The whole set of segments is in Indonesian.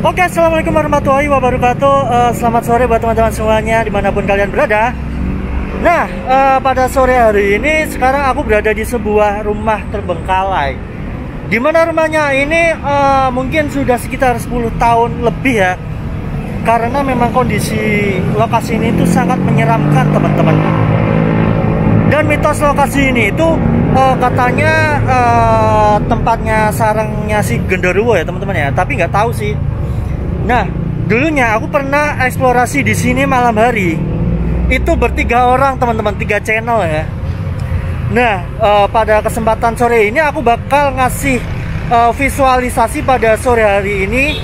Oke, assalamualaikum warahmatullahi wabarakatuh. Selamat sore buat teman-teman semuanya dimanapun kalian berada. Nah, pada sore hari ini sekarang aku berada di sebuah rumah terbengkalai. Dimana rumahnya ini mungkin sudah sekitar 10 tahun lebih ya. Karena memang kondisi lokasi ini itu sangat menyeramkan teman-teman. Dan mitos lokasi ini itu katanya tempatnya sarangnya si genderuwo ya teman-teman ya. Tapi nggak tahu sih. Nah, dulunya aku pernah eksplorasi di sini malam hari. Itu bertiga orang teman-teman, 3 channel ya. Nah, pada kesempatan sore ini aku bakal ngasih visualisasi pada sore hari ini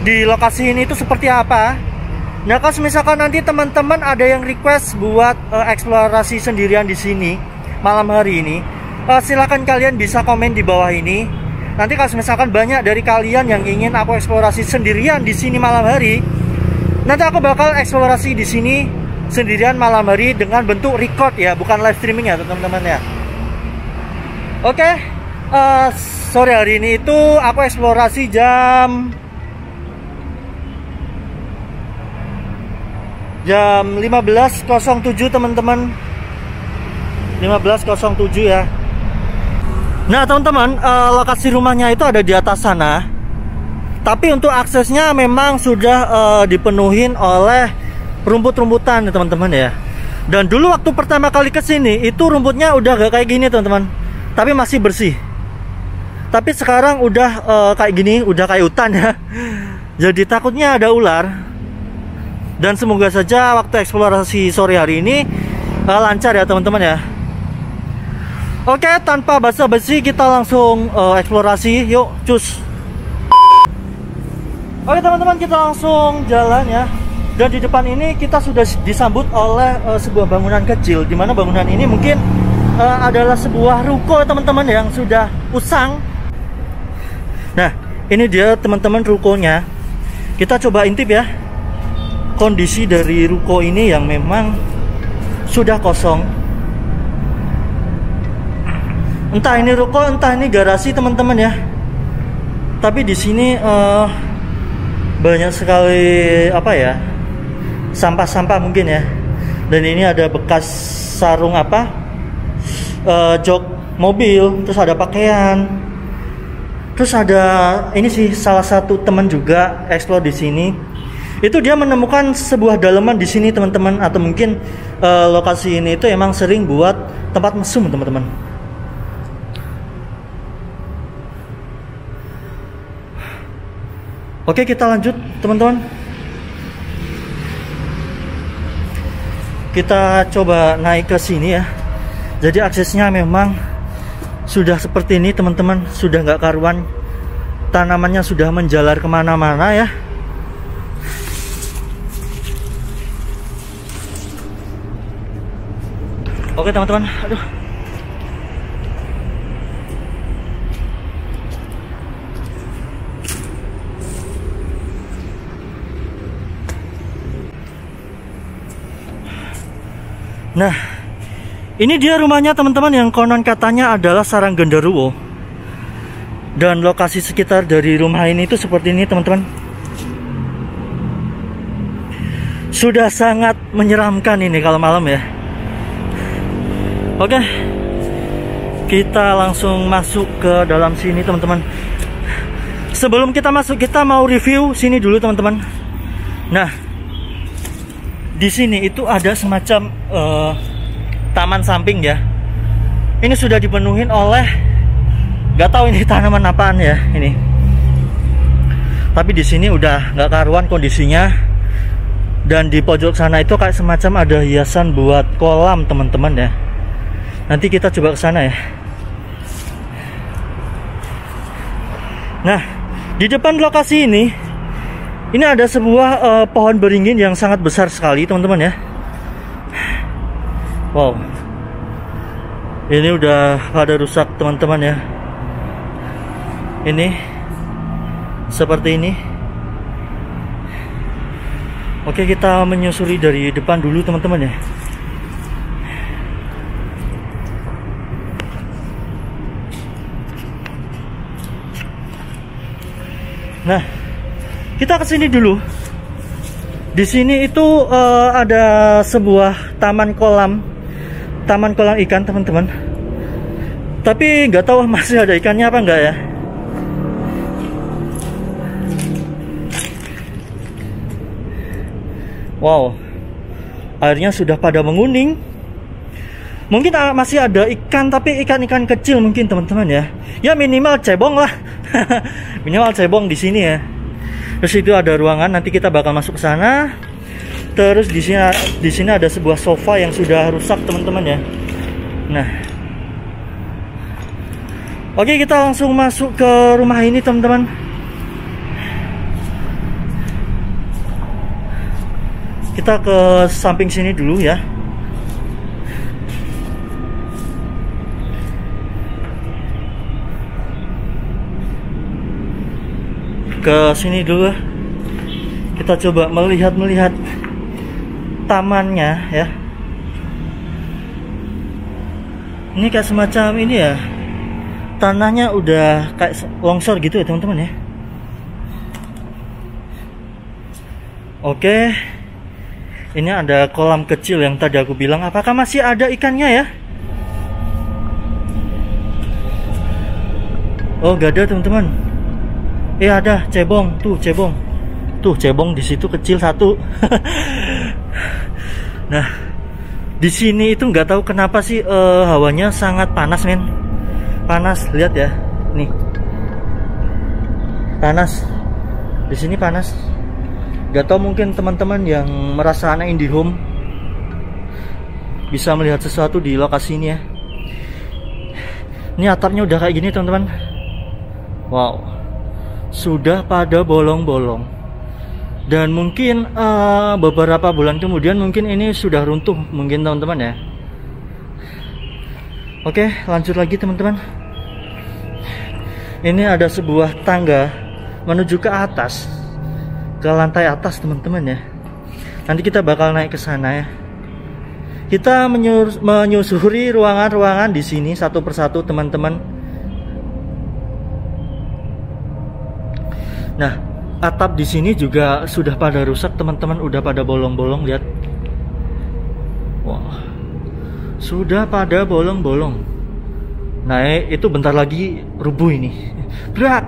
di lokasi ini itu seperti apa. Nah, kalau misalkan nanti teman-teman ada yang request buat eksplorasi sendirian di sini malam hari ini, silakan kalian bisa komen di bawah ini. Nanti kalau misalkan banyak dari kalian yang ingin aku eksplorasi sendirian di sini malam hari, nanti aku bakal eksplorasi di sini sendirian malam hari dengan bentuk record ya, bukan live streaming ya teman-teman ya. Oke, sore hari ini itu aku eksplorasi jam 15.07 teman-teman, 15.07 ya. Nah teman-teman, lokasi rumahnya itu ada di atas sana. Tapi untuk aksesnya memang sudah dipenuhin oleh rumput-rumputan ya teman-teman ya. Dan dulu waktu pertama kali kesini itu rumputnya udah gak kayak gini teman-teman, tapi masih bersih. Tapi sekarang udah kayak gini, udah kayak hutan ya. Jadi takutnya ada ular. Dan semoga saja waktu eksplorasi sore hari ini lancar ya teman-teman ya. Oke, tanpa basa-basi kita langsung eksplorasi, yuk cus. Oke teman-teman, kita langsung jalan ya. Dan di depan ini kita sudah disambut oleh sebuah bangunan kecil, dimana bangunan ini mungkin adalah sebuah ruko teman-teman yang sudah usang. Nah, ini dia teman-teman rukonya. Kita coba intip ya kondisi dari ruko ini yang memang sudah kosong. Entah ini ruko, entah ini garasi teman-teman ya. Tapi di sini banyak sekali apa ya, sampah-sampah mungkin ya. Dan ini ada bekas sarung apa, jok mobil, terus ada pakaian, terus ada ini sih salah satu teman juga explore di sini. Itu dia menemukan sebuah daleman di sini teman-teman, atau mungkin lokasi ini itu emang sering buat tempat mesum teman-teman. Oke, kita lanjut teman-teman. Kita coba naik ke sini ya. Jadi aksesnya memang sudah seperti ini teman-teman, sudah nggak karuan. Tanamannya sudah menjalar kemana-mana ya. Oke teman-teman, aduh. Nah, ini dia rumahnya teman-teman yang konon katanya adalah sarang genderuwo. Dan lokasi sekitar dari rumah ini itu seperti ini teman-teman. Sudah sangat menyeramkan ini kalau malam ya. Oke, kita langsung masuk ke dalam sini teman-teman. Sebelum kita masuk, kita mau review sini dulu teman-teman. Nah, di sini itu ada semacam taman samping ya. Ini sudah dipenuhin oleh, gak tahu ini tanaman apaan ya ini. Tapi di sini udah nggak karuan kondisinya. Dan di pojok sana itu kayak semacam ada hiasan buat kolam teman-teman ya. Nanti kita coba ke sana ya. Nah, di depan lokasi ini ada sebuah pohon beringin yang sangat besar sekali teman-teman ya. Wow, ini udah pada rusak teman-teman ya. Ini seperti ini. Oke, kita menyusuri dari depan dulu teman-teman ya. Nah, Kita ke sini dulu. Di sini itu ada sebuah taman kolam ikan, teman-teman. Tapi nggak tahu masih ada ikannya apa enggak ya. Wow, airnya sudah pada menguning. Mungkin masih ada ikan, tapi ikan-ikan kecil mungkin, teman-teman ya. Ya minimal cebong lah. Minimal cebong di sini ya. Terus itu ada ruangan, nanti kita bakal masuk ke sana. Terus di sini ada sebuah sofa yang sudah rusak, teman-teman ya. Nah, oke, kita langsung masuk ke rumah ini, teman-teman. Kita ke samping sini dulu ya. Ke sini dulu. Kita coba melihat tamannya ya. Ini kayak semacam ini ya. Tanahnya udah kayak longsor gitu ya, teman-teman ya. Oke. Ini ada kolam kecil yang tadi aku bilang. Apakah masih ada ikannya ya? Oh, gak ada, teman-teman. Ada cebong, tuh cebong di situ kecil satu. Nah, di sini itu nggak tahu kenapa sih hawanya sangat panas, men. Panas, lihat ya, nih, panas. Di sini panas. Nggak tahu, mungkin teman-teman yang merasa anak IndiHome bisa melihat sesuatu di lokasi ini ya. Ini atapnya udah kayak gini, teman-teman. Wow. Sudah pada bolong-bolong. Dan mungkin beberapa bulan kemudian mungkin ini sudah runtuh mungkin, teman-teman ya. Oke, lanjut lagi, teman-teman. Ini ada sebuah tangga menuju ke atas, ke lantai atas, teman-teman ya. Nanti kita bakal naik ke sana ya. Kita menyusuri ruangan-ruangan di sini satu persatu, teman-teman. Nah, atap di sini juga sudah pada rusak, teman-teman, udah pada bolong-bolong, lihat. Wah, sudah pada bolong-bolong. Nah, itu bentar lagi rubuh ini. Berat.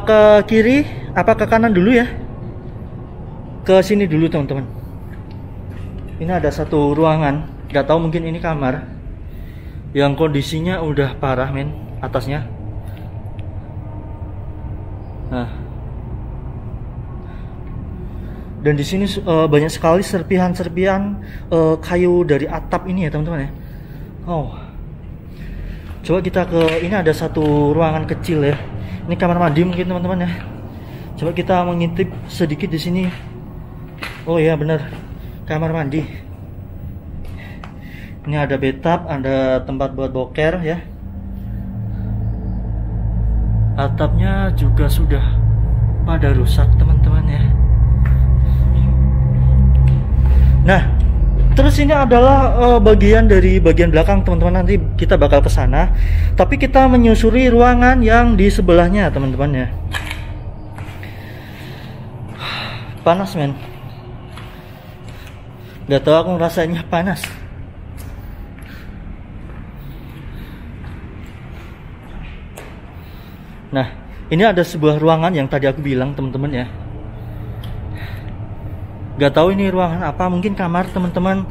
Ke kiri apa ke kanan dulu ya? Ke sini dulu, teman-teman. Ini ada satu ruangan, nggak tahu mungkin ini kamar, yang kondisinya udah parah, men, atasnya. Nah, dan di sini banyak sekali serpihan-serpihan kayu dari atap ini ya, teman-teman ya. Oh, coba kita ke ini, ada satu ruangan kecil ya. Ini kamar mandi mungkin, teman-teman ya. Coba kita mengintip sedikit di sini. Oh iya, benar, kamar mandi. Ini ada bathtub, ada tempat buat boker ya. Atapnya juga sudah pada rusak, teman-teman ya. Nah, terus ini adalah bagian dari bagian belakang, teman-teman. Nanti kita bakal ke sana. Tapi kita menyusuri ruangan yang di sebelahnya, teman-teman ya. Panas, men. Gak tahu, aku rasanya panas. Nah, ini ada sebuah ruangan yang tadi aku bilang, teman-teman ya. Gak tahu ini ruangan apa, mungkin kamar, teman-teman.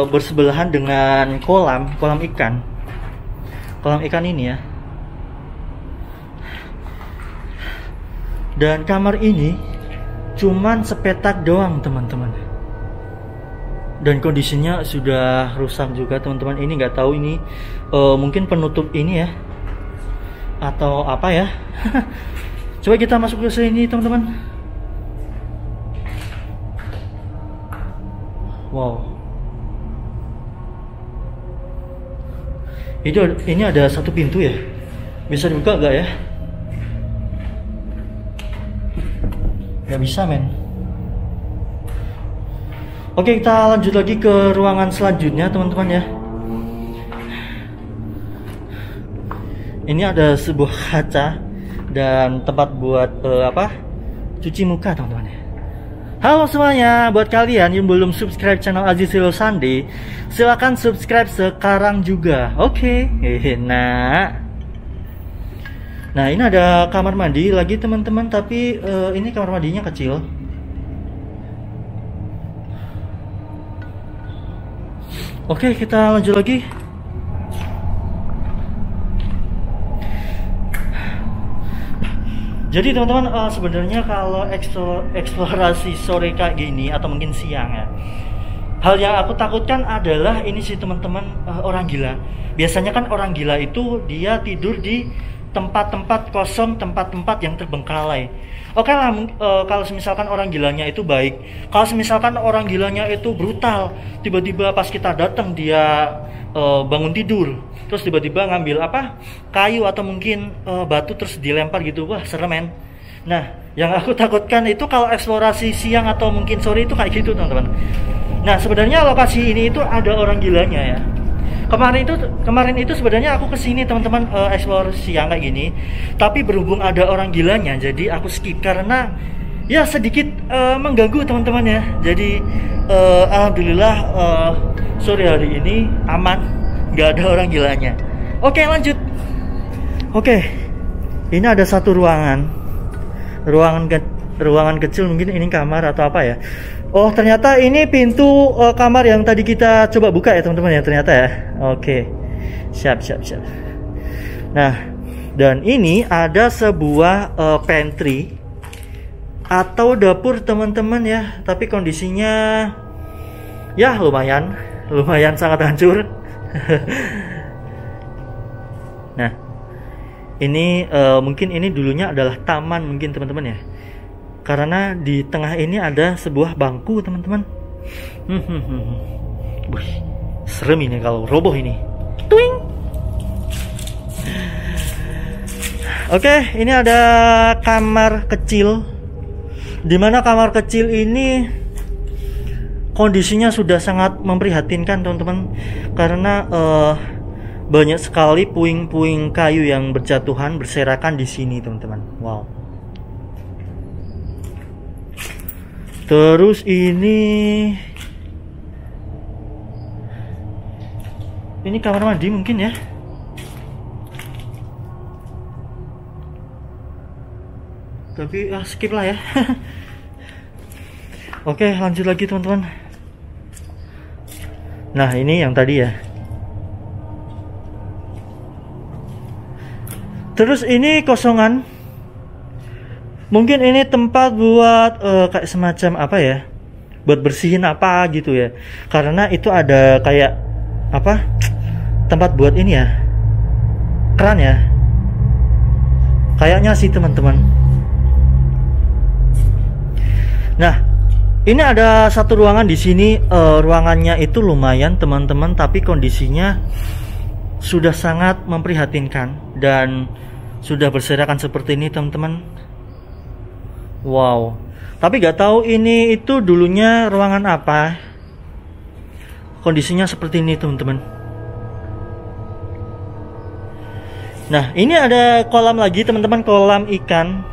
Bersebelahan dengan kolam ikan. Kolam ikan ini ya. Dan kamar ini cuman sepetak doang, teman-teman. Dan kondisinya sudah rusak juga, teman-teman. Ini nggak tahu ini mungkin penutup ini ya, atau apa ya. Coba kita masuk ke sini, teman-teman. Wow, ini ada satu pintu ya, bisa dibuka gak ya? Gak bisa, men. Oke, kita lanjut lagi ke ruangan selanjutnya, teman-teman ya. Ini ada sebuah kaca dan tempat buat cuci muka teman-teman ya. Halo semuanya, buat kalian yang belum subscribe channel Aziz Rio Sandi, silahkan subscribe sekarang juga. Oke. Nah ini ada kamar mandi lagi teman-teman, tapi ini kamar mandinya kecil. Oke, kita lanjut lagi. Jadi teman-teman, sebenarnya kalau eksplorasi sore kayak gini atau mungkin siang ya, hal yang aku takutkan adalah ini sih teman-teman, orang gila. Biasanya kan orang gila itu dia tidur di tempat-tempat kosong, tempat-tempat yang terbengkalai. Oke lah, kalau misalkan orang gilanya itu baik. Kalau misalkan orang gilanya itu brutal, tiba-tiba pas kita datang dia bangun tidur, terus tiba-tiba ngambil kayu atau mungkin batu terus dilempar gitu, wah serem men. Nah yang aku takutkan itu kalau eksplorasi siang atau mungkin sore itu kayak gitu teman-teman. Nah sebenarnya lokasi ini itu ada orang gilanya ya. Kemarin itu sebenarnya aku kesini teman-teman, eksplorasi siang kayak gini, tapi berhubung ada orang gilanya jadi aku skip karena ya sedikit mengganggu teman-teman ya. Jadi alhamdulillah sore hari ini aman, nggak ada orang gilanya. Oke lanjut. Oke, ini ada satu ruangan kecil, mungkin ini kamar atau apa ya. Oh ternyata ini pintu kamar yang tadi kita coba buka ya teman-teman ya, ternyata ya. Oke, siap. Nah dan ini ada sebuah pantry atau dapur teman-teman ya, tapi kondisinya ya lumayan sangat hancur. Nah ini mungkin ini dulunya adalah taman mungkin teman-teman ya, karena di tengah ini ada sebuah bangku teman-teman. Serem ini kalau roboh ini. Twing. Oke, ini ada kamar kecil, dimana kamar kecil ini kondisinya sudah sangat memprihatinkan teman-teman, karena banyak sekali puing-puing kayu yang berjatuhan berserakan di sini teman-teman. Wow. Terus ini kamar mandi mungkin ya. Tapi skip lah ya. Oke lanjut lagi teman-teman. Nah ini yang tadi ya. Terus ini kosongan. Mungkin ini tempat buat kayak semacam apa ya, buat bersihin apa gitu ya. Karena itu ada kayak tempat buat ini ya, keran ya. Kayaknya sih teman-teman. Nah ini ada satu ruangan di sini. Ruangannya itu lumayan teman-teman, tapi kondisinya sudah sangat memprihatinkan dan sudah berserakan seperti ini teman-teman. Wow, tapi gak tahu ini itu dulunya ruangan apa. Kondisinya seperti ini teman-teman. Nah ini ada kolam lagi teman-teman, kolam ikan.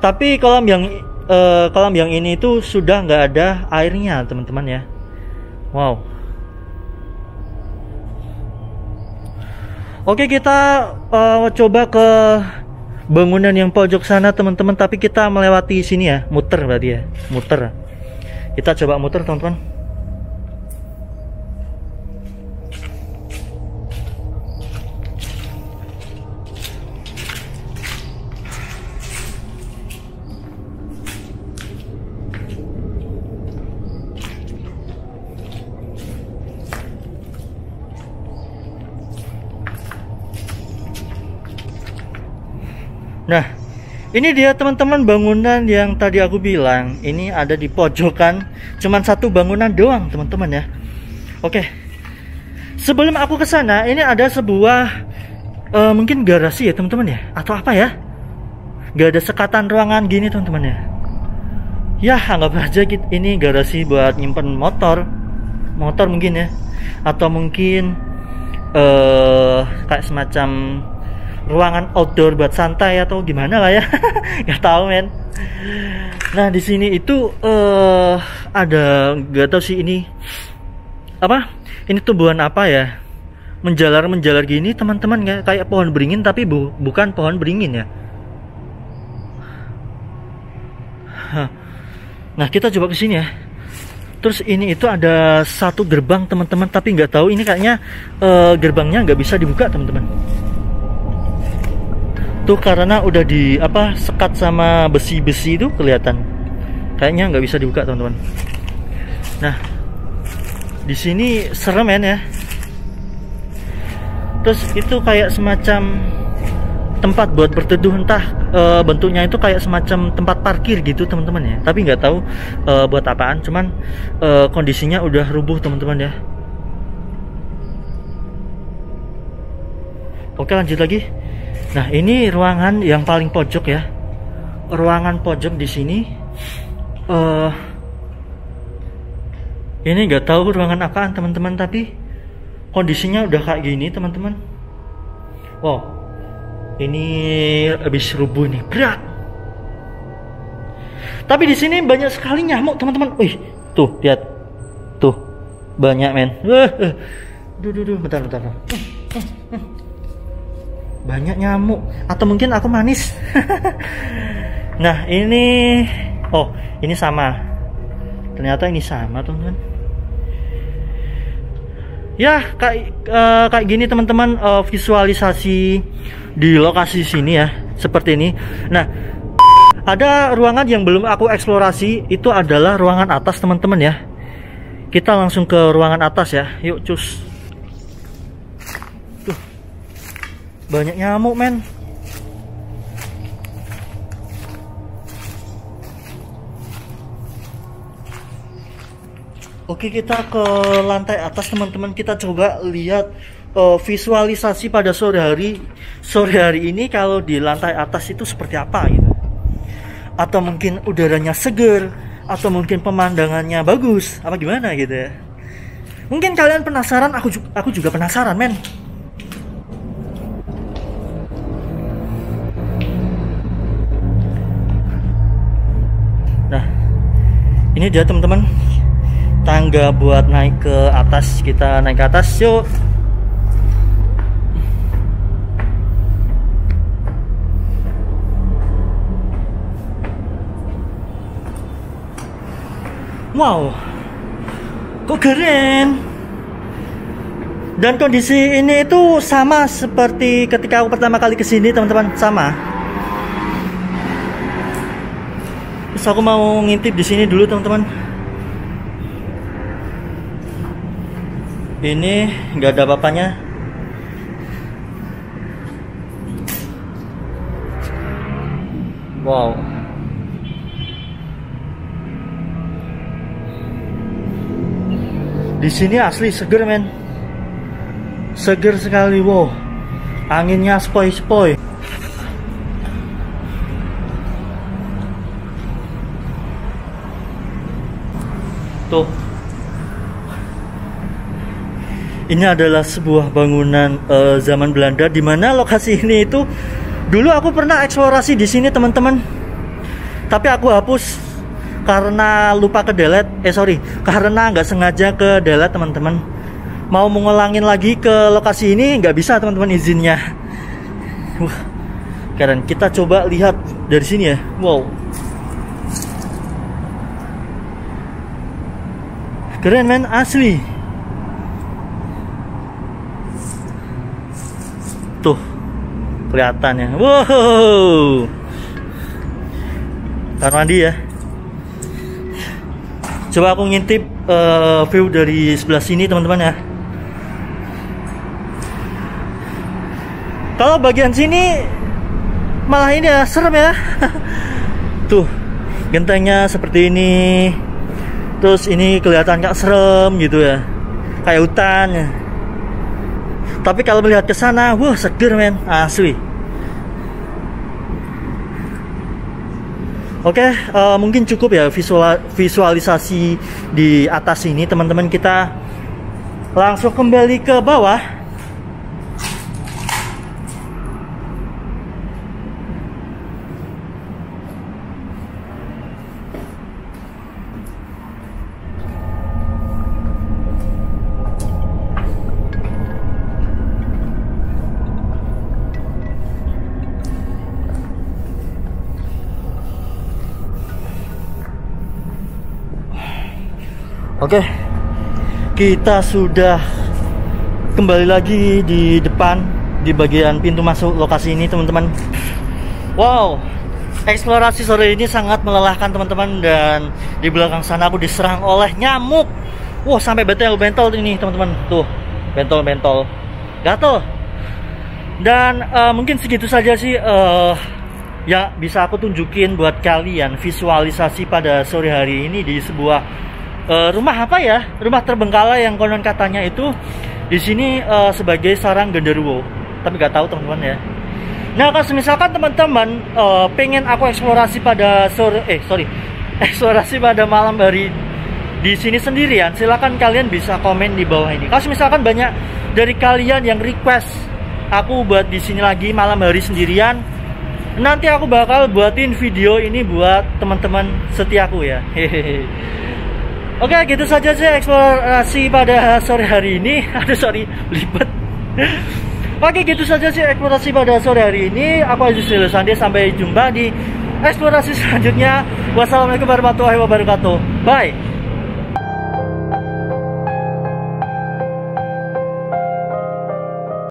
Tapi kolam yang ini itu sudah nggak ada airnya teman-teman ya. Wow. Oke kita coba ke bangunan yang pojok sana teman-teman, tapi kita melewati sini ya, muter berarti ya, muter. Kita coba muter teman-teman. Nah ini dia teman-teman bangunan yang tadi aku bilang. Ini ada di pojokan, cuman satu bangunan doang teman-teman ya. Oke, sebelum aku ke sana ini ada sebuah mungkin garasi ya teman-teman ya, atau apa ya. Gak ada sekatan ruangan gini teman-teman ya. Ya anggap aja ini garasi buat nyimpen motor mungkin ya, atau mungkin kayak semacam ruangan outdoor buat santai atau gimana lah ya. Nggak tahu men. Nah di sini itu ada, nggak tahu sih ini apa, ini tumbuhan apa ya, menjalar gini teman-teman, kayak pohon beringin tapi bukan pohon beringin ya. Nah kita coba ke sini ya. Terus ini itu ada satu gerbang teman-teman, tapi nggak tahu ini kayaknya gerbangnya nggak bisa dibuka teman-teman. Tuh karena udah di apa, sekat sama besi-besi itu kelihatan. Kayaknya nggak bisa dibuka teman-teman. Nah di sini serem ya. Terus itu kayak semacam tempat buat berteduh, entah bentuknya itu kayak semacam tempat parkir gitu teman-teman ya. Tapi nggak tahu buat apaan. Cuman kondisinya udah rubuh teman-teman ya. Oke lanjut lagi. Nah ini ruangan yang paling pojok ya. Ruangan pojok di sini. Ini nggak tahu ruangan apaan teman-teman, tapi kondisinya udah kayak gini teman-teman. Wow, ini habis rubuh nih, berat. Tapi di sini banyak sekali nyamuk teman-teman. Wih, tuh lihat, tuh banyak men. Duh, bentar. Banyak nyamuk, atau mungkin aku manis. Nah ini, oh ini sama. Ternyata ini sama teman-teman. Ya kayak gini teman-teman, visualisasi di lokasi sini ya, seperti ini. Nah ada ruangan yang belum aku eksplorasi, itu adalah ruangan atas teman-teman ya. Kita langsung ke ruangan atas ya, yuk cus. Tuh banyak nyamuk men. Oke kita ke lantai atas teman-teman. Kita coba lihat visualisasi pada sore hari ini kalau di lantai atas itu seperti apa gitu. Atau mungkin udaranya seger, atau mungkin pemandangannya bagus, apa gimana gitu ya. Mungkin kalian penasaran, aku juga penasaran men. Nah ini dia teman-teman, tangga buat naik ke atas. Kita naik ke atas yuk. Wow, kok keren. Dan kondisi ini itu sama seperti ketika aku pertama kali kesini teman-teman, sama. Terus aku mau ngintip di sini dulu teman-teman. Ini nggak ada apa-apanya. Wow. Di sini asli seger men. Seger sekali, wow. Anginnya spoi-spoi. Tuh. Ini adalah sebuah bangunan zaman Belanda, di mana lokasi ini itu dulu aku pernah eksplorasi di sini teman-teman. Tapi aku hapus karena lupa ke delete. Karena nggak sengaja ke delete teman-teman. Mau ngulangin lagi ke lokasi ini nggak bisa teman-teman izinnya. Keren. Kita coba lihat dari sini ya. Wow. Keren men, asli. Tuh kelihatannya. Wow. Kamar mandi ya. Coba aku ngintip view dari sebelah sini teman-teman ya. Kalau bagian sini malah ini ya, serem ya. Tuh gentengnya seperti ini. Terus ini kelihatan kayak serem gitu ya, kayak hutan ya. Tapi kalau melihat ke sana, wah seger men, asli. Oke, mungkin cukup ya visualisasi di atas ini teman-teman. Kita langsung kembali ke bawah. Oke, kita sudah kembali lagi di depan, di bagian pintu masuk lokasi ini teman-teman. Wow, eksplorasi sore ini sangat melelahkan teman-teman. Dan di belakang sana aku diserang oleh nyamuk. Wow, sampai bentol-bentol ini teman-teman. Tuh, bentol-bentol, gatel. Dan mungkin segitu saja sih ya bisa aku tunjukin buat kalian visualisasi pada sore hari ini di sebuah rumah apa ya? Rumah terbengkalai yang konon katanya itu di sini sebagai sarang genderuwo. Tapi nggak tahu teman-teman ya. Nah, kalau misalkan teman-teman pengen aku eksplorasi pada eksplorasi pada malam hari di sini sendirian, silakan kalian bisa komen di bawah ini. Kalau misalkan banyak dari kalian yang request aku buat di sini lagi malam hari sendirian, nanti aku bakal buatin video ini buat teman-teman setiaku ya. Hehehe. Oke, gitu saja sih eksplorasi pada sore hari ini. Aduh, sorry, belibet. Oke, gitu saja sih eksplorasi pada sore hari ini. Aku Aziz Sandi, sampai jumpa di eksplorasi selanjutnya. Wassalamualaikum warahmatullahi wabarakatuh. Bye.